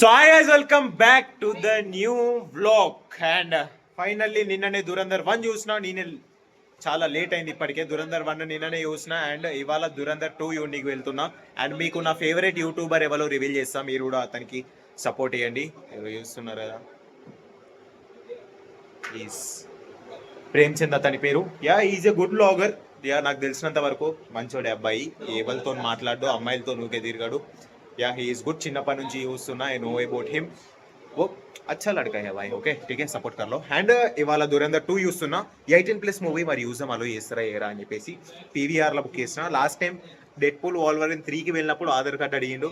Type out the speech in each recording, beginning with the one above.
So hi guys, welcome back to the new vlog and finally నిన్ననే దురంధర్ 1 చూసినా. నేను చాలా లేట్ అయింది ఇప్పటికే. దురంధర్ 1 నిన్ననే చూసినా అండ్ ఇవాళ దురంధర్ 2 యూనిక్ వెళ్తున్నా. అండ్ మీకు నా ఫేవరెట్ యూట్యూబర్ ఎవరో రివీల్ చేస్తా, మీరు కూడా అతనికి సపోర్ట్ చేయండి. ఎవరు చూస్తున్నారు కదా, ఈజ్ ప్రేమ్ చంద్ అతని పేరు. Is a good blogger. నాకు తెలిసినంత వరకు మంచోడే అబ్బాయి. ఎవరితో మాట్లాడు, అమ్మాయిలతో నూకే తిరిగాడు. He is good. చిన్నప్పటి నుంచి చూస్తున్నా, ఐ నో అబౌట్ హిమ్. वो अच्छा लड़का है भाई. ఓకే ठीक है, సపోర్ట్ कर लो. అండ్ ఇవాళ దురంధర్ 2 చూస్తున్నా. 18+ మూవీ మరి యూజం అలో చేస్తారా ఏరా అని చెప్పేసి పీవీఆర్ లో బుక్ చేసిన. Last time dead pool Wolverine 3కి వెళ్ళినప్పుడు ఆధార్ కార్డు అడిగిండు,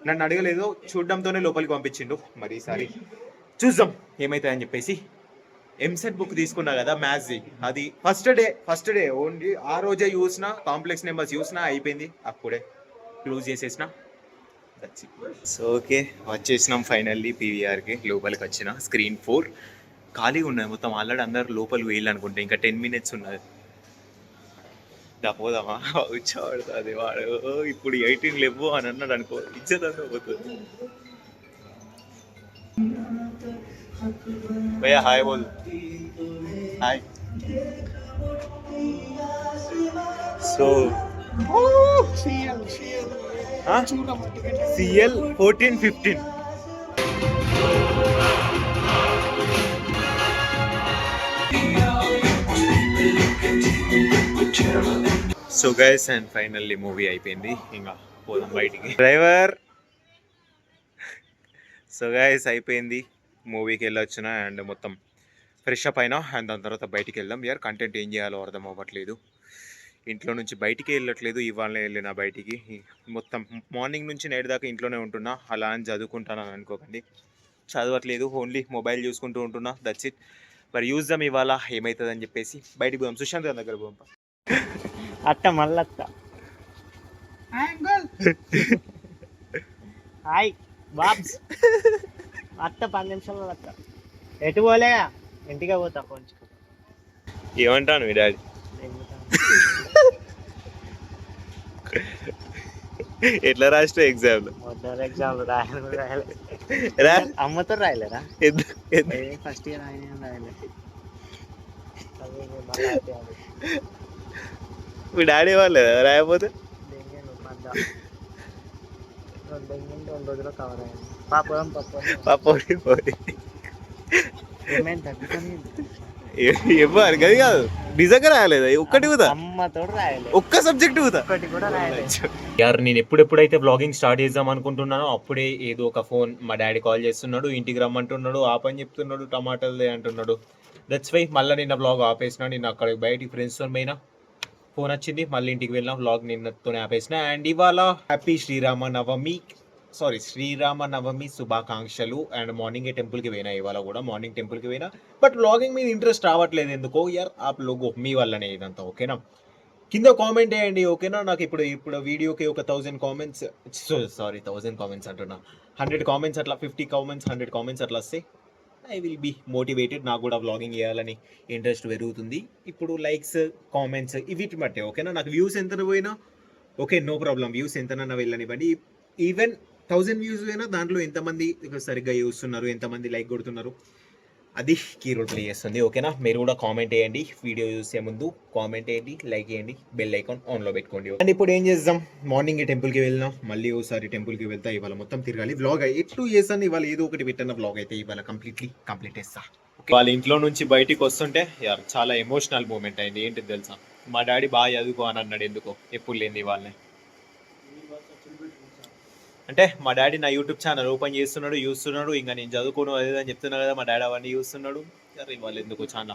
నన్ను అడగలేదు, చూడడంతోనే లోపలికి పంపించిండు. మరి ఈసారి చూద్దాం ఏమైతుందని చెప్పేసి ఎంసెట్ బుక్ తీసుకున్నా కదా మ్యాథ్స్ది, అది ఫస్ట్ డే ఓన్లీ ఆ రోజే చూసిన. కాంప్లెక్స్ నెంబర్స్ చూసిన, అయిపోయింది, అప్పుడే క్లోజ్ చేసేసిన. సో ఓకే, వచ్చేసినాం ఫైనల్లీ పీవీఆర్కి. లోపలికి వచ్చిన. స్క్రీన్ 4 ఖాళీగా ఉన్నాయి మొత్తం. ఆల్రెడీ అందరు లోపలికి వెళ్ళి అనుకుంటే ఇంకా 10 minutes ఉన్నది. పోదామా? వచ్చాడుతుంది వాడు. ఇప్పుడు 18 లేవు అని అన్నాడు అనుకో, ఇచ్చేదంతా పోతుంది. భయ్యా హాయ్ బోల్. Hi. So CL 14-15. So guys and finally movie అయిపోయింది. ఇంకా పోదాం బయటికి. డ్రైవర్. సో గైస్ అయిపోయింది, మూవీకి వెళ్ళొచ్చిన అండ్ మొత్తం ఫ్రెష్ అప్ అయినా. అండ్ దాని తర్వాత బయటికి వెళ్దాం. కంటెంట్ ఏం చేయాలో అర్థం అవ్వట్లేదు. ఇంట్లో నుంచి బయటికి వెళ్ళట్లేదు. ఇవాళ వెళ్ళిన బయటికి. మొత్తం మార్నింగ్ నుంచి నైట్ దాకా ఇంట్లోనే ఉంటున్నా. అలా అని చదువుకుంటానని అనుకోకండి, చదవట్లేదు, ఓన్లీ మొబైల్ చూసుకుంటూ ఉంటున్నా. That's it. మరి చూద్దాం ఇవాళ ఏమవుతుందని చెప్పేసి బయటికి పోదాం. సుశాంత్ గారి దగ్గర పోదాం. అట్ట మల్లత్త హాయ్ బాబ్స్. అత్త 10 నిమిషాల్లో అత్త. ఎటు పోలే, ఇంటికే పోతా. కొంచెం ఏమంటాను మీ డాడీ? ఎట్లా రాసిన ఎగ్జామ్? ఎగ్జామ్ అమ్మతో రాయలేరా? ఫస్ట్ ఇయర్ రాయలే. మీ డాడీ వాళ్ళు రాయకపోతే 2 రోజుల్లో కవర్ అయ్యింది. పాపం ఏమైంది? తగ్గుతుంది. ఇవ్వాలి గది కాదు, నిజంగా రాయలేదు ఒక్కటి కూడా. అమ్మతో రాయలేదు, ఒక్క సబ్జెక్ట్ కూడా ఒక్కటి కూడా రాయలేదు. యార్ నేను ఎప్పుడైతే బ్లాగింగ్ స్టార్ట్ చేద్దాం అనుకుంటున్నానో అప్పుడే ఏదో ఒక ఫోన్ మా డాడీ కాల్ చేస్తున్నాడు, ఇంటికి రమ్మంటున్నాడు, ఆ పని చెప్తున్నాడు, టమాటాలు అంటున్నాడు. దట్స్ వై మళ్ళీ నిన్న బ్లాగ్ ఆపేసిన. నేను అక్కడ బయటికి ఫ్రెండ్స్తో పోయినా, ఫోన్ వచ్చింది, మళ్ళీ ఇంటికి వెళ్ళిన. బ్లాగ్ నిన్నతోనే ఆపేసిన. అండ్ ఇవాళ హ్యాపీ శ్రీరామనవమి శుభాకాంక్షలు. అండ్ మార్నింగే టెంపుల్కి పోయినా, ఇవాళ కూడా మార్నింగ్ టెంపుల్కి పోయినా. బట్ బ్లాగింగ్ మీద ఇంట్రెస్ట్ రావట్లేదు ఎందుకో యార్. ఆ లోగో మీ వల్లనే ఇదంతా. ఓకేనా, కింద కామెంట్ చేయండి. ఓకేనా, నాకు ఇప్పుడు వీడియోకి ఒక 1000 కామెంట్స్, 1000 కామెంట్స్ అంటున్నా, 100 కామెంట్స్ అట్లా, 50 కామెంట్స్, 100 కామెంట్స్ అట్లా వస్తే ఐ విల్ బీ మోటివేటెడ్. నాకు కూడా బ్లాగింగ్ చేయాలని ఇంట్రెస్ట్ పెరుగుతుంది. ఇప్పుడు లైక్స్, కామెంట్స్ వీటిని బట్టే. ఓకేనా, నాకు వ్యూస్ ఎంత పోయినా ఓకే, నో ప్రాబ్లం. వ్యూస్ ఎంతనన్నా వెళ్ళనివ్వండి. ఈవెన్ 1000 వ్యూస్ అయినా దాంట్లో ఎంతమంది సరిగ్గా చూస్తున్నారు, ఎంతమంది లైక్ కొడుతున్నారు, అది కీ రోల్ ప్లే చేస్తుంది. ఓకేనా, మీరు కూడా కామెంట్ చేయండి. వీడియో చూసే ముందు కామెంట్ చేయండి, లైక్ చేయండి, బెల్ ఐకాన్ ఆన్లో పెట్టుకోండి. అండ్ ఇప్పుడు ఏం చేద్దాం, మార్నింగ్ టెంపుల్కి వెళ్ళినా, మళ్ళీ ఒకసారి టెంపుల్కి వెళ్తా. ఇవాళ మొత్తం తిరగాలి. వ్లాగ్ ఎట్లు చేస్తాను ఇవాళ, ఏదో ఒకటి పెట్టిన వ్లాగ్ అయితే ఇవాళ కంప్లీట్ చేస్తా. వాళ్ళ ఇంట్లో నుంచి బయటికి వస్తుంటే యార్ చాలా ఎమోషనల్ మూమెంట్ అయింది. ఏంటి తెలుసా, మా డాడీ బాగా చదువుకో అని అన్నాడు. ఎందుకో ఎప్పుడు లేని వాళ్ళని. అంటే మా డాడీ నా యూట్యూబ్ ఛానల్ ఓపెన్ చేస్తున్నాడు, చూస్తున్నాడు. ఇంకా నేను చదువుకోను అదే అని చెప్తున్నా కదా, మా డాడీ అవన్నీ చూస్తున్నాడు. సరే ఇవాళ ఎందుకు చాలా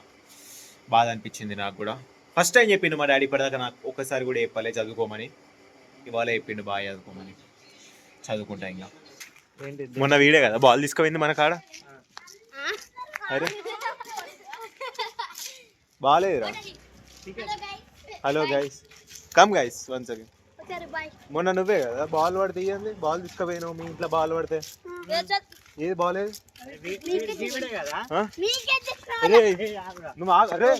బాధ అనిపించింది నాకు కూడా. ఫస్ట్ టైం చెప్పిండు మా డాడీ, ఇప్పటిదాకా నాకు ఒక్కసారి కూడా చెప్పలే చదువుకోమని. ఇవాళ చెప్పిండు బాగా చదువుకోమని. చదువుకుంటా. ఇంకా మొన్న వీడే కదా బాల్ తీసుకుపోయింది మన కాడ. అరే బాగాలేదురా. Hello guys, come guys once again. మొన్న నువ్వే కదా బాల్ పడితే ఇవ్వండి, బాల్ తీసుకుపోయినావు. మీ ఇంట్లో బాల్ పడితే ఏది బాల్ ఏది? నువ్వు అరే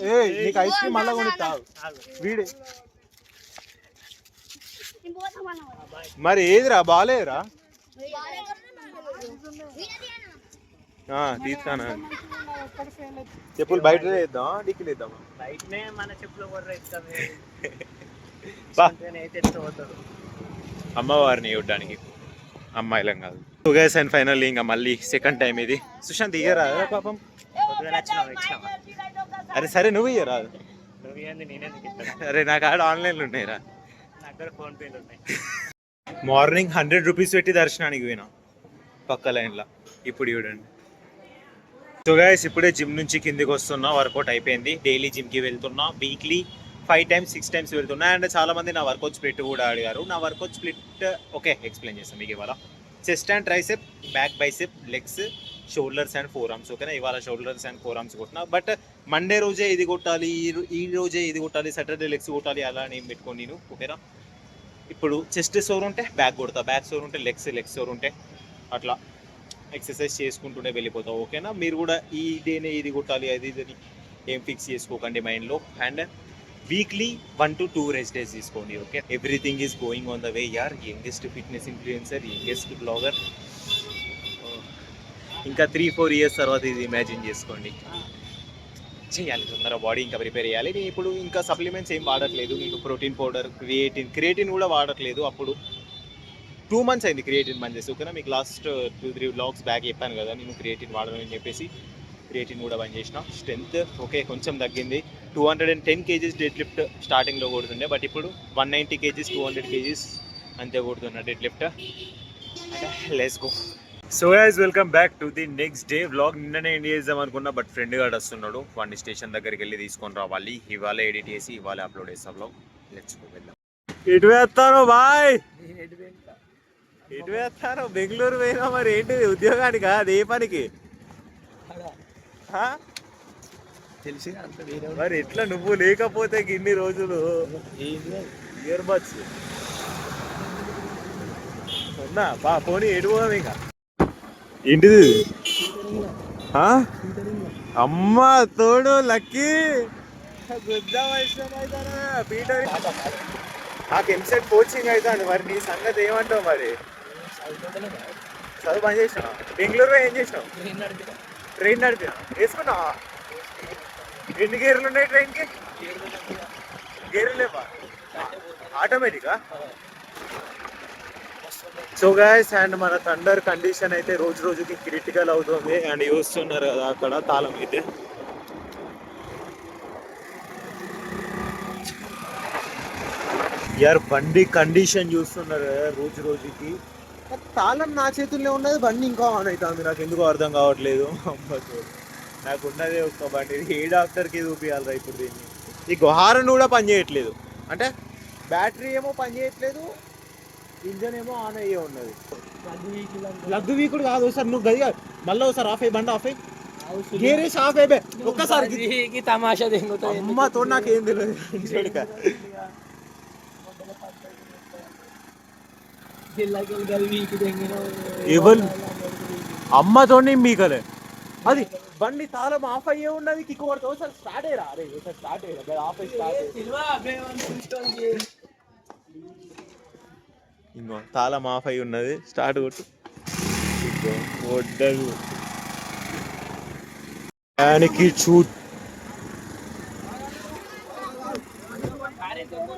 నీకు ఐస్ క్రీమ్ మళ్ళా కొనిస్తావు వీడే. మరి ఏదిరా బాలేదురా? తీస్తానా చెప్పులు బయట వేద్దాం డిక్కి వేద్దామా బయటనే మన చెప్పులు కూడా ఇస్తాం బా. అయితే ఎట్లా పోతారు అమ్మవారిని చూడడానికి అమ్మాయిలం కాదు టూ గైస్ అండ్ ఫైనల్ ఇంకా మళ్ళీ సెకండ్ టైం ఇది సుశాంత్ ఇయ్యరా పాపం పొద్దున ఇచ్చినావా అరే సరే నువ్వు ఇయ్యరాదు నువ్వు ఏంది నేనెందుకు ఇస్తాను అరే నాకు ఆడ ఆన్లైన్లో ఉన్నాయిరా నా దగ్గర ఫోన్ పేలు ఉన్నాయి మార్నింగ్ 100 రూపీస్ పెట్టి దర్శనానికి పోయినా పక్క లైన్లో ఇప్పుడు చూడండి సో గైస్ ఇప్పుడే జిమ్ నుంచి కిందికి వస్తున్నా వర్కౌట్ అయిపోయింది డైలీ జిమ్కి వెళ్తున్నా వీక్లీ 5 times 6 times వెళ్తున్నా అండ్ చాలా మంది నా వర్కౌట్ స్ప్లిట్ కూడా అడిగారు నా వర్కౌట్ స్ప్లిట్ ఓకే ఎక్స్ప్లెయిన్ చేస్తాను మీకు ఇవాళ chest and tricep back bicep legs shoulders and four arms ఓకేనా ఇవాళ షోల్డర్స్ అండ్ ఫోర్ ఆర్మ్స్ కొట్టినా బట్ మండే రోజే ఇది కొట్టాలి ఈ రోజే ఇది కొట్టాలి సాటర్డే లెగ్స్ కొట్టాలి అలా నేను పెట్టుకోండి నేను ఓకేనా ఇప్పుడు చెస్ట్ సోర్ ఉంటే బ్యాక్ కొడతా బ్యాక్ సోర్ ఉంటే లెగ్స్ సోర్ ఉంటే అట్లా ఎక్సర్సైజ్ చేసుకుంటూనే వెళ్ళిపోతావు ఓకేనా మీరు కూడా ఈ డేనే ఇది కొట్టాలి అది ఇది ఏం ఫిక్స్ చేసుకోకండి మైండ్లో and weekly 1 to 2 rest days తీసుకోండి okay everything is going on the way యార్ youngest fitness influencer youngest blogger ఇంకా 3-4 years తర్వాత ఇది ఇమాజిన్ చేసుకోండి చేయాలి తొందరగా బాడీ ఇంకా ప్రిపేర్ చేయాలి నేను ఇప్పుడు ఇంకా సప్లిమెంట్స్ ఏం వాడట్లేదు నేను ప్రోటీన్ పౌడర్ క్రియేటిన్ కూడా వాడట్లేదు అప్పుడు 2 months అయింది క్రియేటిన్ బంద్ చేసి ఓకేనా మీకు లాస్ట్ 2-3 వ్లాగ్స్ బ్యాక్ చెప్పాను కదా నేను క్రియేటిన్ వాడమని చెప్పేసి క్రియేటిన్ కూడా బంద్ చేసిన స్ట్రెంత్ ఓకే కొంచెం తగ్గింది 210 kgs డెడ్ లిఫ్ట్ స్టార్టింగ్లో కొడుతుండే బట్ ఇప్పుడు 190 kgs 200 kgs అంతే కొడుతున్నా dead lift let's go so guys welcome back to the next day vlog నిన్ననే ఎండ్ చేద్దాం అనుకున్నా బట్ ఫ్రెండ్ గాడు వస్తున్నాడు వాడిని స్టేషన్ దగ్గరికి వెళ్ళి తీసుకొని రావాలి ఇవాళ ఎడిట్ చేసి ఇవాళ అప్లోడ్ చేస్తా వ్లాగ్ లెట్స్ గో వెళ్దాం ఇటు వేస్తాను బాయ్ ఇటు వేస్తాను బెంగళూరు పోయినా మరి ఏంటిది ఉద్యోగానికి అది ఏ పనికి తెలిసి మరి ఎట్లా నువ్వు లేకపోతే ఇన్ని రోజులు ఇయర్ బడ్స్ ఉన్నా బా పోనీ ఎడుపోదాం ఇంకా ఏంటిది అమ్మ తోడు లక్కీ పీటర్ నాకు ఎంసెట్ కోచింగ్ అవుతాను మరి నీ సంగతి ఏమంటావు మరి చదువు పని చేసినావు బెంగళూరులో ఏం చేసినావు ట్రైన్ నడిపినా వేసుకున్నావా ఎన్ని గేర్లు ఉన్నాయి ట్రైన్కి గేర్లు లేవా ఆటోమేటికా సో గైస్ అండ్ మన థండర్ కండిషన్ అయితే రోజు రోజుకి క్రిటికల్ అవుతుంది అండ్ చూస్తున్నారు కదా అక్కడ తాళం అయితే యార్ బండి కండిషన్ చూస్తున్నారు కదా రోజు రోజుకి తాళం నా చేతుల్లో ఉన్నది బండి ఇంకా ఆన్ అవుతుంది నాకు ఎందుకో అర్థం కావట్లేదు నాకు ఉన్నదే ఒక్క బండి ఏ డాక్టర్కి చూపించాలి ఇప్పుడు దీన్ని ఈ హారన్ కూడా పని చేయట్లేదు అంటే బ్యాటరీ ఏమో పని చేయట్లేదు ఇంజన్ ఏమో ఆన్ అయ్యే ఉన్నది లగ్గు వీకుడు కాదు సార్ నువ్వు గదిగా మళ్ళీ ఒకసారి ఆఫ్ అయ్యి బండి ఆఫ్ అయ్యి గేరేసి ఆఫ్ అయిపోయి ఒక్కసారి తమాషా అమ్మతో నాకేం తెలియదు ఎవరు అమ్మతో మీకలే అది బండి తాళం ఆఫ్ అయ్యే ఉన్నది కిక్ కొడతా ఒకసారి స్టార్ట్ అయ్యరా అరే ఒకసారి స్టార్ట్ అయ్యరా ఆఫ్ అయ్యి స్టార్ట్ ఇంకో తాళం ఆఫ్ అయి ఉన్నది స్టార్ట్ కొట్టు ఇంకో వడ్డదు దానికి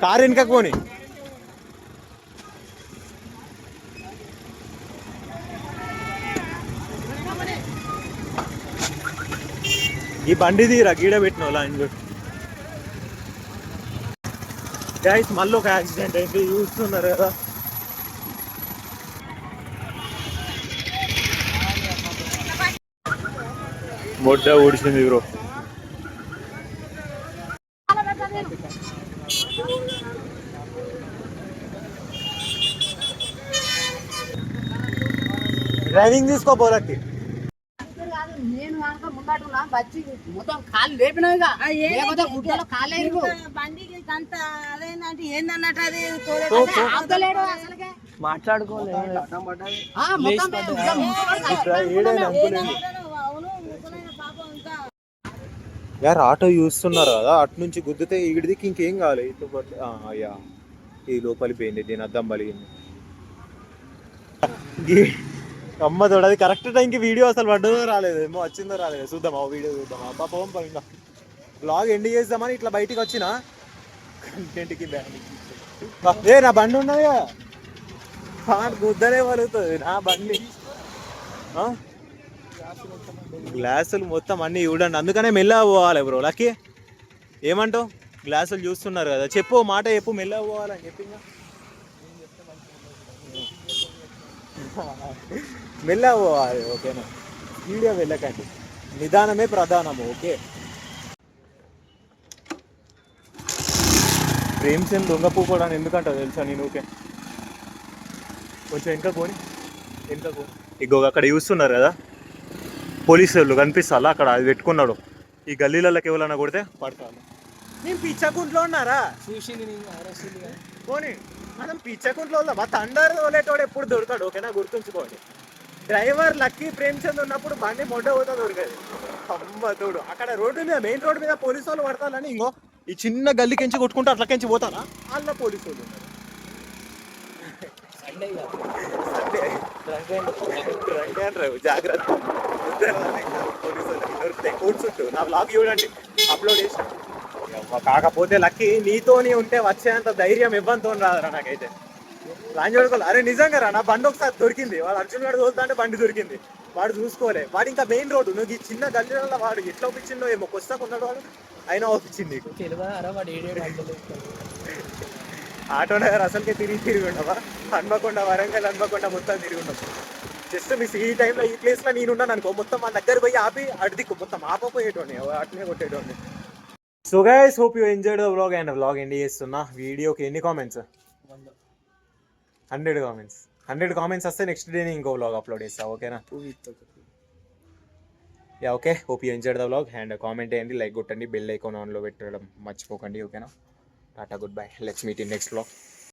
కారు వెనుకకు పోని ఈ బండిది గీడ పెట్టిన లైన్ గైస్ మళ్ళీ ఒక యాక్సిడెంట్ అయింది చూస్తున్నారు కదా మొడ్డ ఊడిసింది బ్రో డ్రైవింగ్ తీసుకోపోలకి నేను కనుక ముందటున్నా వచ్చి మొత్తం కాళ్ళు లేపినాయిగా లేకపోతే గుడ్డలో కాలే బండికి అంత అదేంటంటే ఏందన్నట్టు అది ఆపుతలేడు అసలుకే మాట్లాడుకోలేదు యార్ ఆటో చూస్తున్నారు కదా అటు నుంచి గుద్దితే ఈడిదికి ఇంకేం కావాలి ఇటు అయ్యా ఈ లోపలి పోయింది దీని అద్దం పలిగింది అమ్మ తోడు అది కరెక్ట్ టైంకి వీడియో అసలు పడ్డదో రాలేదు ఏమో వచ్చిందో రాలేదు చూద్దాం ఆ వీడియో చూద్దాం అబ్బా పోం ఇంకా బ్లాగ్ ఎండ్ చేద్దామని ఇట్లా బయటికి వచ్చిన కంటెంట్కి ఏ నా బండి ఉన్నది కదా గుద్దనే పలుగుతుంది నా బండి గ్లాసులు మొత్తం అన్నీ చూడండి అందుకనే మెల్లగా పోవాలి బ్రో లక్కీ ఏమంటావు గ్లాసులు చూస్తున్నారు కదా చెప్పు మాట చెప్పు మెల్లగా పోవాలని చెప్పి మెల్లగా పోవాలి ఓకేనా వీడియో వెళ్ళకండి నిదానమే ప్రధానము ఓకే ప్రేమ్చంద్ దొంగ పువ్వు కూడా ఎందుకంటావు తెలుసా నేను ఓకే కొంచెం వెనక పోని వెనక పో ఇగో అక్కడ చూస్తున్నారు కదా పోలీసు వాళ్ళు కనిపిస్తాలా అక్కడ అది పెట్టుకున్నాడు ఈ గల్లీలకి ఎవరన్నా కొడితే పడతాను నేను పిచ్చకుంట్లో ఉన్నారా పోనీ మనం పిచ్చకుంట్లో మా తండారు తోలేటోడు ఎప్పుడు దొరకడు ఓకేనా గుర్తుంచుకోండి డ్రైవర్ లక్కీ ప్రేమ్చంద్ ఉన్నప్పుడు బండి మొడ్డ పోతా దొరకదు అమ్మ తోడు అక్కడ రోడ్డు మీద మెయిన్ రోడ్డు మీద పోలీసు వాళ్ళు పడతానని ఇంకో ఈ చిన్న గల్లీకెంచి కొట్టుకుంటూ అట్లకెంచి పోతానా వాళ్ళ పోలీసు వాళ్ళు ఉన్నారు జాగ్రత్త నా బ్లాగ్ చూడండి అప్లోడ్ చేసి కాకపోతే లక్కీ నీతోని ఉంటే వచ్చేంత ధైర్యం ఇవ్వంతో రాదురా నాకైతే లాంజ్ పడుకోవాలి అరే నిజంగా రా నా బండి ఒకసారి దొరికింది వాడు అర్జున్ గారు తోలుతా అంటే బండి దొరికింది వాడు చూసుకోలే వాడు ఇంకా మెయిన్ రోడ్డు నువ్వు ఈ చిన్న గల్లీలలో వాడు ఎట్లా ఒప్పించిందో ఏమో కొస్తాకున్నాడు వాడు అయినా ఒప్పించింది నీకు ఆటో నగర్ అసలుకే తిరిగి ఉండవా హన్మకొండ వరంగల్ హన్మకొండ మొత్తం తిరిగి ఉండవు జస్ట్ మిస్ ఈ టైంలో ఈ ప్లేస్లో నేనున్నాను అనుకో మొత్తం మా దగ్గర పోయి ఆపి అటు దిక్కు మొత్తం ఆపపోయేటోని అట్నే కొట్టేటోని so guys hope you enjoyed the vlog and vlog end చేస్తున్నా వీడియోకి ఎన్ని కామెంట్స్ 100 కామెంట్స్ 100 కామెంట్స్ వస్తే నెక్స్ట్ డే ఇంకో వ్లాగ్ అప్లోడ్ చేస్తా ఓకేనా yeah okay hope you enjoyed the vlog and comment చేయండి లైక్ కొట్టండి బెల్ ఐకాన్ ఆన్లో పెట్టడం మర్చిపోకండి ఓకేనా tata good bye let's meet in next vlog